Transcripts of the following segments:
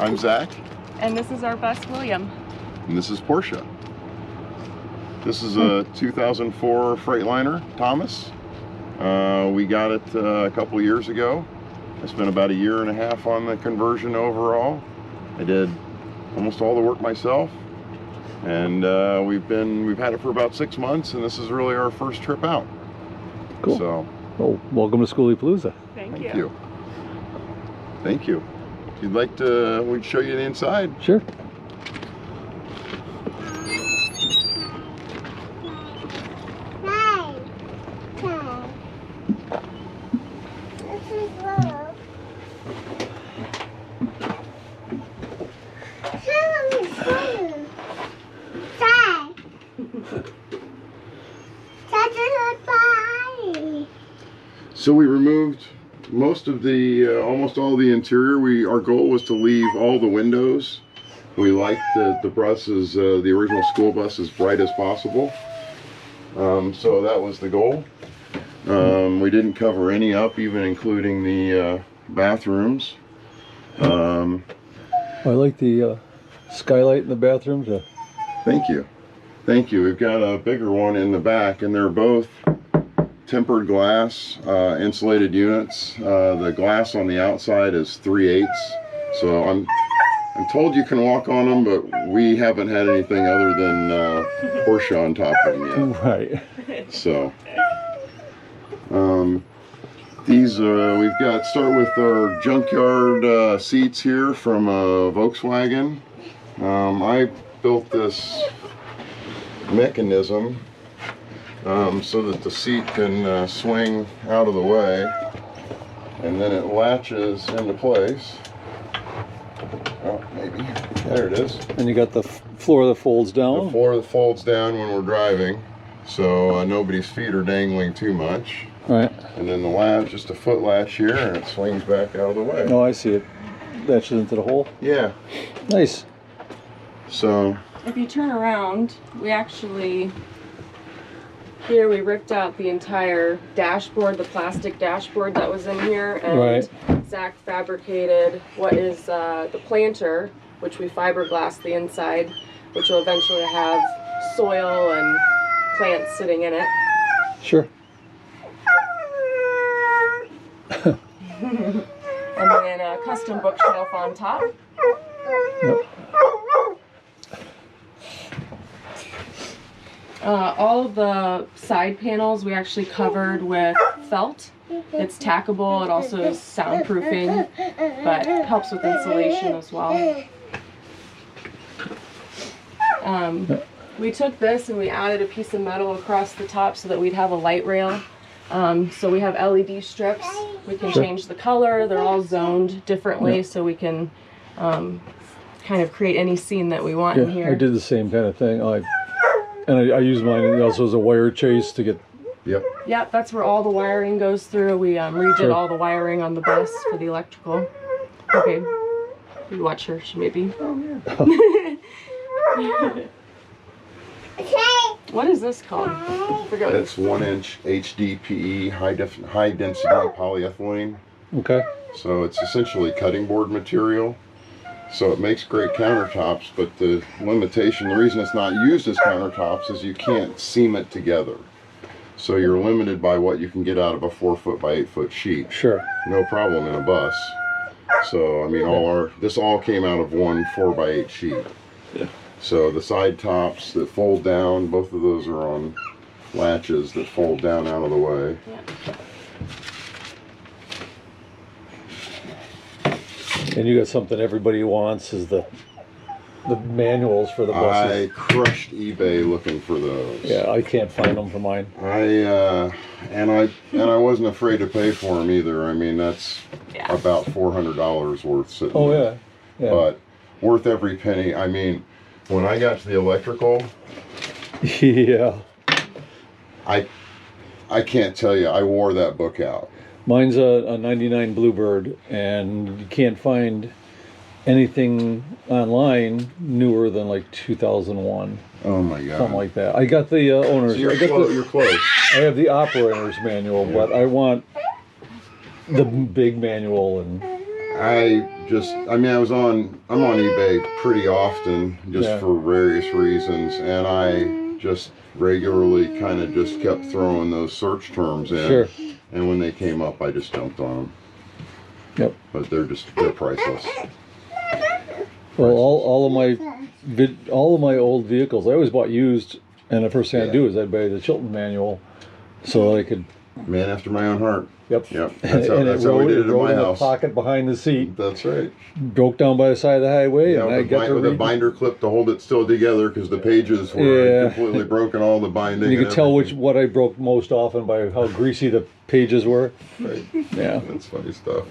I'm Zach. And this is our bus, William. And this is Portia. This is a 2004 Freightliner, Thomas. We got it a couple years ago. I spent about 1.5 years on the conversion overall. I did almost all the work myself. And we've had it for about 6 months, and this is really our first trip out. Cool. So, well, welcome to Skoolie Palooza. Thank you. you. Thank you. If you'd like to, we'd show you the inside. Sure. So we removed most of the, almost all the interior. Our goal was to leave all the windows. We liked that the bus is, the original school bus, as bright as possible. So that was the goal. We didn't cover any up, even including the bathrooms. I like the skylight in the bathrooms. Thank you. Thank you. We've got a bigger one in the back, and they're both tempered glass, insulated units. The glass on the outside is 3/8. So I'm told you can walk on them, but we haven't had anything other than Porsche on top of them yet. Right. So these we've got, start with our junkyard seats here from Volkswagen. I built this mechanism so that the seat can swing out of the way, and then it latches into place. Oh, maybe. There it is. And you got the floor that folds down. The floor that folds down when we're driving, so nobody's feet are dangling too much. Right. And then the latch, just a foot latch here, and it swings back out of the way. Oh, I see it. Latches into the hole. Yeah. Nice. So If you turn around, we actually, here we ripped out the entire dashboard, the plastic dashboard that was in here, and Right. Zach fabricated what is the planter, which we fiberglassed the inside, which will eventually have soil and plants sitting in it. Sure. And then a custom bookshelf on top. Yep. All of the side panels we actually covered with felt. It's tackable, it also is soundproofing, but helps with insulation as well. We took this and we added a piece of metal across the top so that we'd have a light rail. So we have LED strips. We can change the color. They're all zoned differently, so we can kind of create any scene that we want in here. I did the same kind of thing. I use mine also as a wire chase to get. Yep. Yep, that's where all the wiring goes through. We redid all the wiring on the bus for the electrical. Okay, you watch her. She may be. What is this called? I forget. That's 1-inch HDPE, high density polyethylene. Okay. So it's essentially cutting board material. So it makes great countertops, but the limitation, the reason it's not used as countertops is you can't seam it together. So you're limited by what you can get out of a 4-foot by 8-foot sheet. Sure. No problem in a bus. So I mean, this all came out of one 4x8 sheet. Yeah. So the side tops that fold down, both of those are on latches that fold down out of the way. Yeah. And you got something everybody wants is the manuals for the buses. I crushed eBay looking for those. Yeah, I can't find them for mine. I wasn't afraid to pay for them either. I mean, that's about $400 worth sitting Oh there. yeah. But worth every penny. I mean, when I got to the electrical, Yeah. I can't tell you, I wore that book out. Mine's a 99 Bluebird, and you can't find anything online newer than like 2001. Oh my God. Something like that. I got the owner's. So you're, you're close. I have the operator's manual, but I want the big manual. And I'm on eBay pretty often just Yeah. for various reasons, and I just regularly kind of just kept throwing those search terms in. Sure. And when they came up, I just jumped on them. Yep. But they're priceless. Well, all of my old vehicles, I always bought used, and the first thing I'd do is I'd buy the Chilton manual, so that I could. Man after my own heart. Yep. Yep. And That's how we did it in my in the house. pocket behind the seat. That's right. Broke down by the side of the highway, Yeah, and I got to with a read. binder clip to hold it still together because the pages were Yeah. completely broken, all the binding. You and could tell everything. what I broke most often by how greasy the pages were. Right. Yeah, That's funny stuff.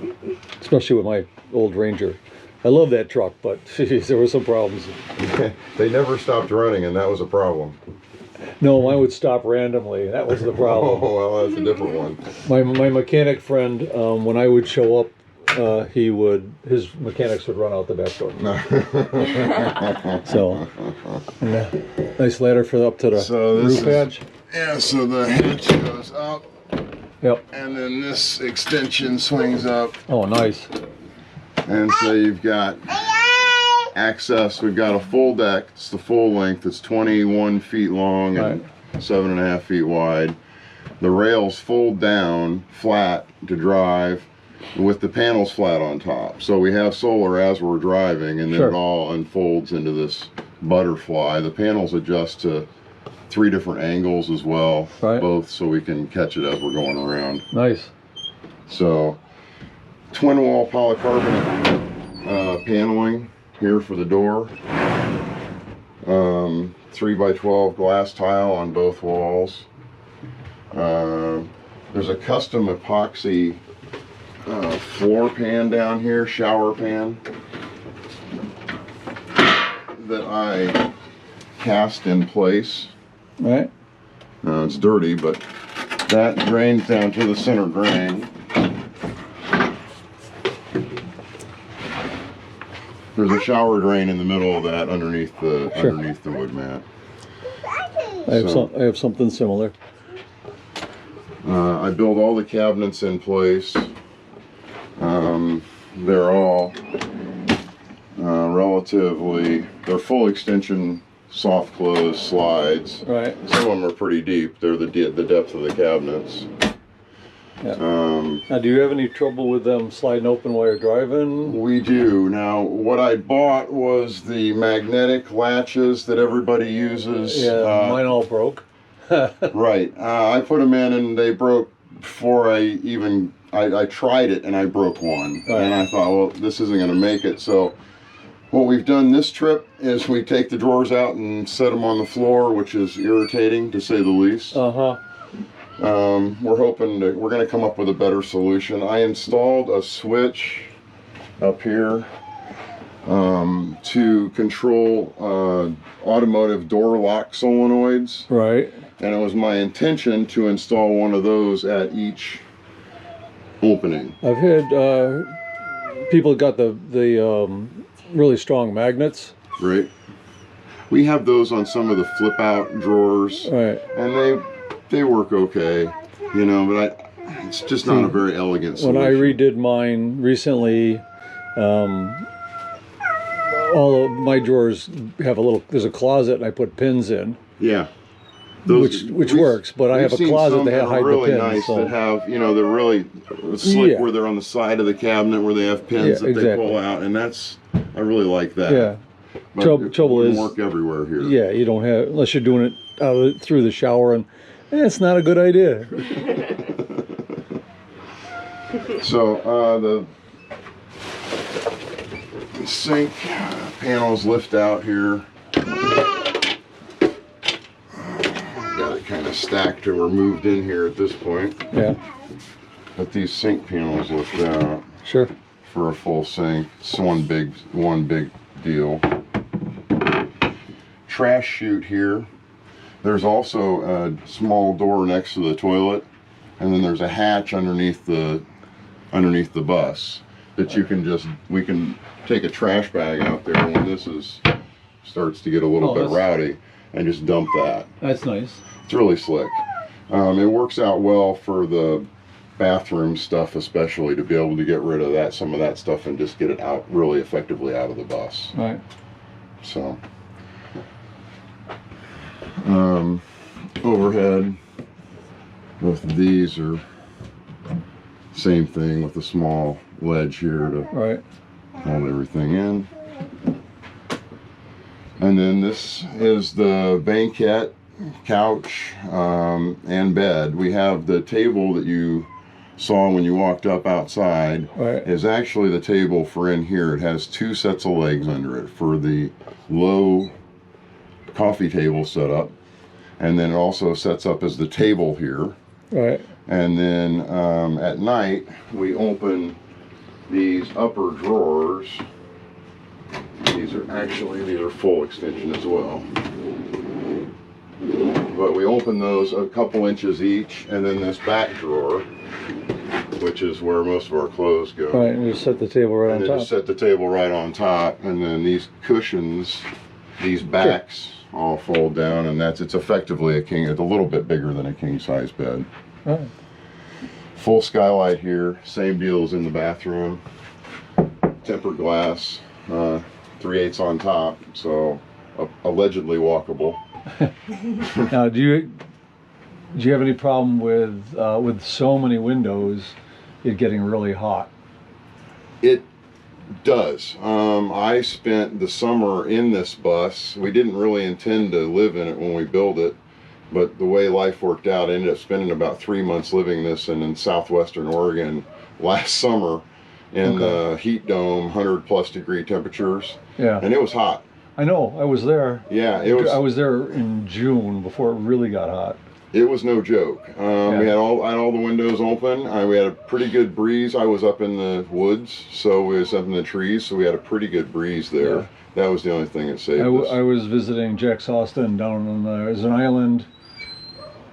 especially with my old Ranger. I love that truck, but geez, there were some problems. They never stopped running, and that was a problem. No, mine would stop randomly. That was the problem. Oh, well, that's a different one. My mechanic friend, when I would show up, his mechanics would run out the back door. So, nice ladder for up to the roof hatch. Yeah, so the hatch goes up, Yep. and then this extension swings up, Oh, nice. and so you've got access. We've got a full deck. It's the full length. It's 21 feet long and 7.5 feet wide. The rails fold down flat to drive with the panels flat on top. So we have solar as we're driving, and then Sure. it all unfolds into this butterfly. The panels adjust to 3 different angles as well, Right. both so we can catch it as we're going around. Nice. So twin wall polycarbonate paneling here for the door. 3x12 glass tile on both walls. There's a custom epoxy floor pan down here, shower pan, that I cast in place. Right. It's dirty, but that drains down to the center drain. There's a shower drain in the middle of that underneath the wood mat. I have something similar. I build all the cabinets in place. They're all they're full extension soft close slides. Right. Some of them are pretty deep. They're the depth of the cabinets. Yeah. Now, do you have any trouble with them sliding open while you're driving? We do. Now, what I bought was the magnetic latches that everybody uses. Yeah, mine all broke. Right. I put them in and they broke before I tried it, and I broke one. Right. And I thought, well, this isn't going to make it. So what we've done this trip is we take the drawers out and set them on the floor, which is irritating to say the least. Uh-huh. We're going to come up with a better solution. I installed a switch up here to control automotive door lock solenoids. Right. And it was my intention to install one of those at each opening. I've had people got the really strong magnets. Right. We have those on some of the flip out drawers. Right. And they work okay, but it's just not a very elegant solution. When I redid mine recently, all of my drawers have there's a closet, and I put pins in. Yeah. Which works, but I have a closet that hide really the pins. Nice So. that have, they're really slick, Yeah. where they're on the side of the cabinet where they have pins that they pull out, and I really like that. Yeah. But Trouble it is, work everywhere here. Yeah, you don't have, unless you're doing it through the shower, and it's not a good idea. So the sink panels lift out here. Got it kind of stacked or moved in here at this point. Yeah. But these sink panels lift out Sure. for a full sink. It's one big deal. Trash chute here. There's also a small door next to the toilet, and then there's a hatch underneath the bus that we can take a trash bag out there when this starts to get a little bit rowdy and just dump that. That's nice. It's really slick. It works out well for the bathroom stuff, especially to be able to get rid of that, some of that stuff, and just get it out really effectively out of the bus. Right. So, overhead with these are same thing with a small ledge here to Right. hold everything in. And then this is the banquette couch and bed. We have the table that you saw when you walked up outside. Right. Is actually the table for in here. It has 2 sets of legs under it for the low coffee table setup, and then it also sets up as the table here. Right. And then at night we open these upper drawers. These are full extension as well. But we open those a couple inches each, and then this back drawer, which is where most of our clothes go. Right, and you set the table right And on then top. just set the table right on top, and then these cushions, these backs all fold down, and it's effectively it's a little bit bigger than a king size bed. Right. Full skylight here, same deal as in the bathroom. Tempered glass, 3/8 on top, so allegedly walkable. Now, do you have any problem with so many windows, it getting really hot? It does. I spent the summer in this bus. We didn't really intend to live in it when we built it, but the way life worked out, I ended up spending about 3 months living this in southwestern Oregon last summer in the heat dome, 100+ degree temperatures. Yeah. And it was hot. I know. I was there. Yeah, it was. I was there in June before it really got hot. It was no joke. Yeah. We had all the windows open. We had a pretty good breeze. I was up in the woods, so we was up in the trees, so we had a pretty good breeze there. Yeah. That was the only thing that saved us. I was visiting Jack Austin down on there's an island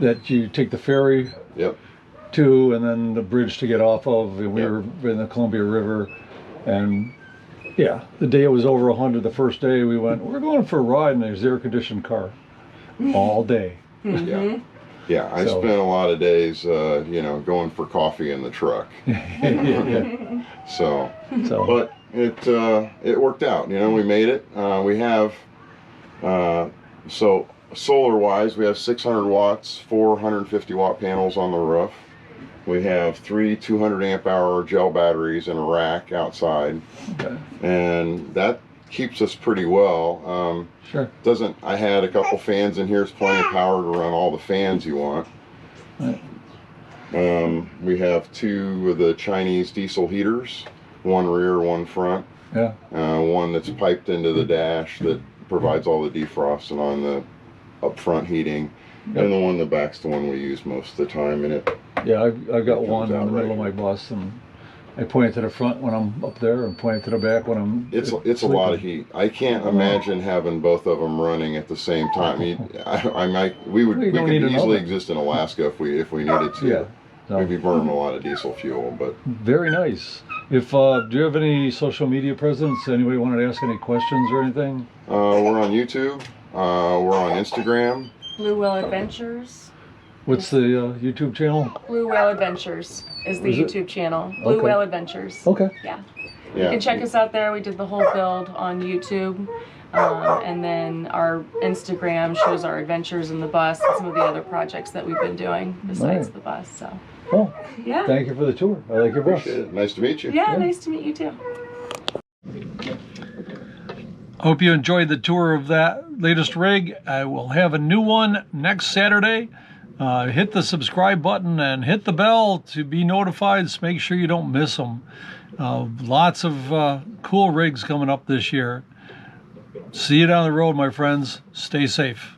that you take the ferry Yep. to, and then the bridge to get off of. And we Yep. were in the Columbia River, and yeah, the day it was over 100, the first day we went, we're going for a ride in a air-conditioned car all day. Yeah. Yeah, I So- spent a lot of days, going for coffee in the truck. Yeah. So, So but it worked out. We made it. We have so solar-wise, we have 600 watts, 450 watt panels on the roof. We have 3 200 amp hour gel batteries in a rack outside, okay. and that keeps us pretty well. Sure. I had a couple fans in here. It's plenty of power to run all the fans you want. Right. We have 2 of the Chinese diesel heaters, one rear, one front. Yeah. One that's piped into the dash that provides all the defrost and on the up front heating. Yep. And the one in the back's the one we use most of the time. And it Yeah, I've got It one comes in out the middle of right. my bus, and I point it to the front when I'm up there, and point it to the back when I'm. it's a lot of heat. I can't imagine having both of them running at the same time. We You could don't need an easily oven. exist in Alaska if we needed to. Yeah. So, We'd be burning a lot of diesel fuel, but very nice. If do you have any social media presence? Anybody wanted to ask any questions or anything? we're on YouTube. We're on Instagram. Blue Whale Adventures. What's the YouTube channel? Blue Whale Adventures is the Is it? YouTube channel. Blue Okay. Whale Adventures. Okay. Yeah. Yeah. You can check us out there. We did the whole build on YouTube. And then our Instagram shows our adventures in the bus and some of the other projects that we've been doing besides Right. the bus. So, Well, yeah. thank you for the tour. I like your bus. Appreciate it. Nice to meet you. Yeah, nice to meet you too. Hope you enjoyed the tour of that latest rig. I will have a new one next Saturday. Hit the subscribe button and hit the bell to be notified. So make sure you don't miss them. Lots of cool rigs coming up this year. See you down the road, my friends. Stay safe.